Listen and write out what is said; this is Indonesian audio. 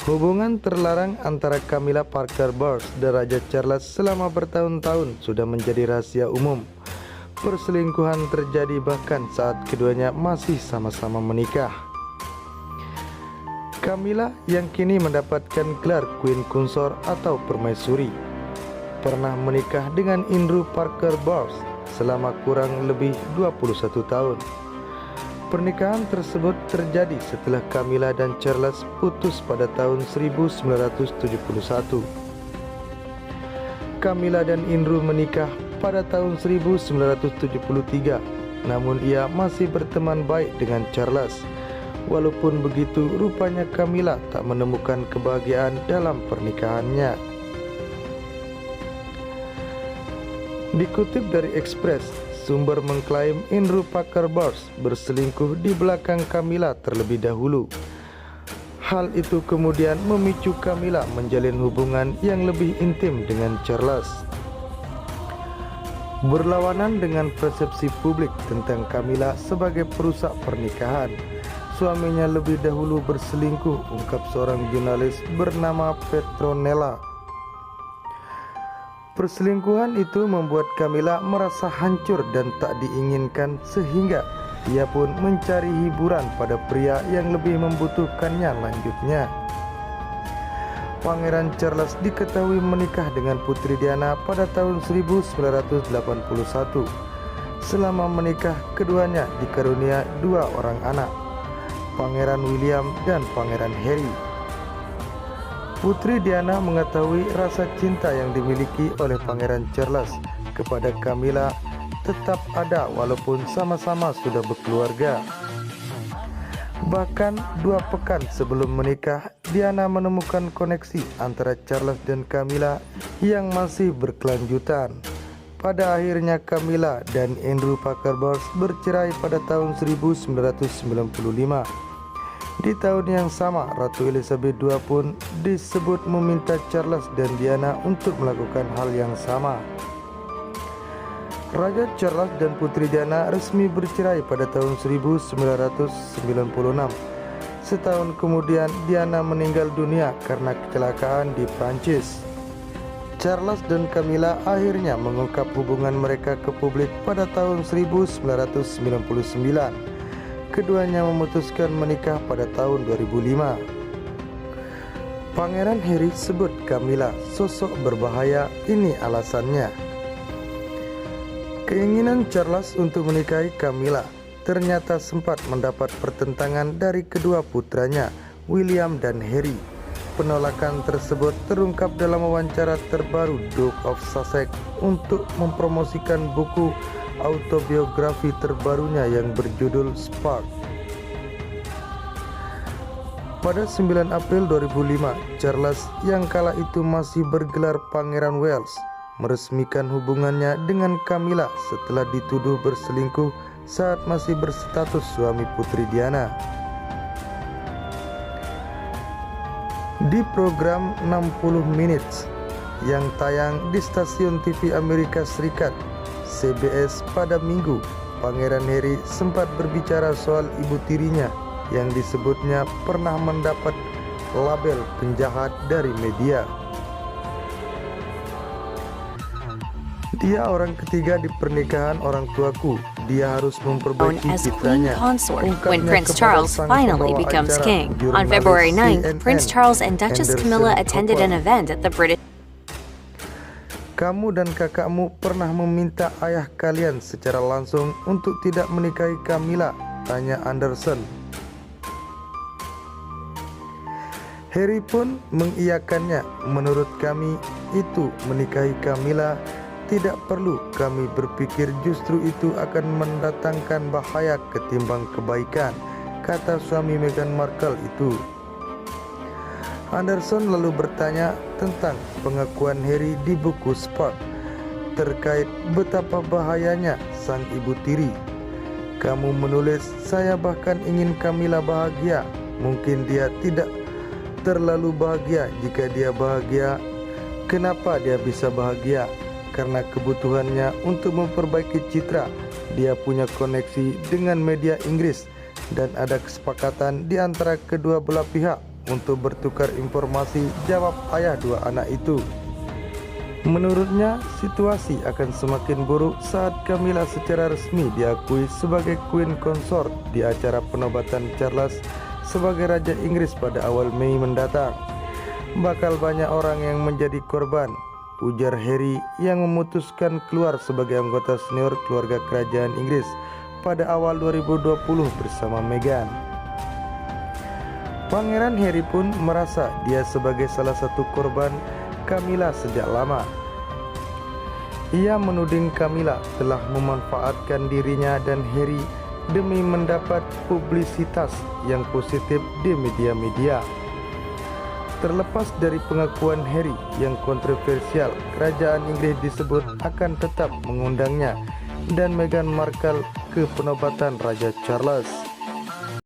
Hubungan terlarang antara Camilla Parker Bowles dan Raja Charles selama bertahun-tahun sudah menjadi rahasia umum. Perselingkuhan terjadi bahkan saat keduanya masih sama-sama menikah. Camilla yang kini mendapatkan gelar Queen Consort atau Permaisuri pernah menikah dengan Andrew Parker Bowles selama kurang lebih 21 tahun. Pernikahan tersebut terjadi setelah Camilla dan Charles putus pada tahun 1971. Camilla dan Andrew menikah pada tahun 1973, namun ia masih berteman baik dengan Charles. Walaupun begitu, rupanya Camilla tak menemukan kebahagiaan dalam pernikahannya. Dikutip dari Express, sumber mengklaim Andrew Parker Bowles berselingkuh di belakang Camilla terlebih dahulu. Hal itu kemudian memicu Camilla menjalin hubungan yang lebih intim dengan Charles. Berlawanan dengan persepsi publik tentang Camilla sebagai perusak pernikahan, suaminya lebih dahulu berselingkuh, ungkap seorang jurnalis bernama Petronella. Perselingkuhan itu membuat Camilla merasa hancur dan tak diinginkan, sehingga ia pun mencari hiburan pada pria yang lebih membutuhkannya lanjutnya. Pangeran Charles diketahui menikah dengan Putri Diana pada tahun 1981. Selama menikah, keduanya dikarunia dua orang anak, Pangeran William dan Pangeran Harry. Putri Diana mengetahui rasa cinta yang dimiliki oleh Pangeran Charles kepada Camilla tetap ada walaupun sama-sama sudah berkeluarga. Bahkan 2 pekan sebelum menikah, Diana menemukan koneksi antara Charles dan Camilla yang masih berkelanjutan. Pada akhirnya Camilla dan Andrew Parker Bowles bercerai pada tahun 1995. Di tahun yang sama, Ratu Elizabeth II pun disebut meminta Charles dan Diana untuk melakukan hal yang sama. Raja Charles dan Putri Diana resmi bercerai pada tahun 1996. Setahun kemudian, Diana meninggal dunia karena kecelakaan di Prancis. Charles dan Camilla akhirnya mengungkap hubungan mereka ke publik pada tahun 1999. Keduanya memutuskan menikah pada tahun 2005. Pangeran Harry sebut Camilla sosok berbahaya, ini alasannya. Keinginan Charles untuk menikahi Camilla ternyata sempat mendapat pertentangan dari kedua putranya, William dan Harry. Penolakan tersebut terungkap dalam wawancara terbaru Duke of Sussex untuk mempromosikan buku autobiografi terbarunya yang berjudul Spark. Pada 9 April 2005, Charles yang kala itu masih bergelar Pangeran Wales meresmikan hubungannya dengan Camilla setelah dituduh berselingkuh saat masih berstatus suami Putri Diana. Di program 60 Minutes yang tayang di stasiun TV Amerika Serikat CBS pada Minggu, Pangeran Harry sempat berbicara soal ibu tirinya yang disebutnya pernah mendapat label penjahat dari media. Dia orang ketiga di pernikahan orang tuaku. Dia harus memperbaiki citranya. When Prince Charles finally becomes king. On February 9th, Prince Charles and Duchess Camilla attended an event at the British. Kamu dan kakakmu pernah meminta ayah kalian secara langsung untuk tidak menikahi Camilla, tanya Anderson. Harry pun mengiyakannya. Menurut kami, itu menikahi Camilla tidak perlu. Kami berpikir justru itu akan mendatangkan bahaya ketimbang kebaikan, kata suami Meghan Markle itu. Anderson lalu bertanya tentang pengakuan Harry di buku Spark terkait betapa bahayanya sang ibu tiri. Kamu menulis, saya bahkan ingin Camilla bahagia. Mungkin dia tidak terlalu bahagia. Jika dia bahagia, kenapa dia bisa bahagia? Karena kebutuhannya untuk memperbaiki citra. Dia punya koneksi dengan media Inggris dan ada kesepakatan di antara kedua belah pihak untuk bertukar informasi, jawab ayah dua anak itu. Menurutnya, situasi akan semakin buruk saat Camilla secara resmi diakui sebagai Queen Consort di acara penobatan Charles sebagai Raja Inggris pada awal Mei mendatang. Bakal banyak orang yang menjadi korban, ujar Harry yang memutuskan keluar sebagai anggota senior keluarga kerajaan Inggris pada awal 2020 bersama Meghan. Pangeran Harry pun merasa dia sebagai salah satu korban Camilla sejak lama. Ia menuding Camilla telah memanfaatkan dirinya dan Harry demi mendapat publisitas yang positif di media-media. Terlepas dari pengakuan Harry yang kontroversial, kerajaan Inggris disebut akan tetap mengundangnya dan Meghan Markle ke penobatan Raja Charles.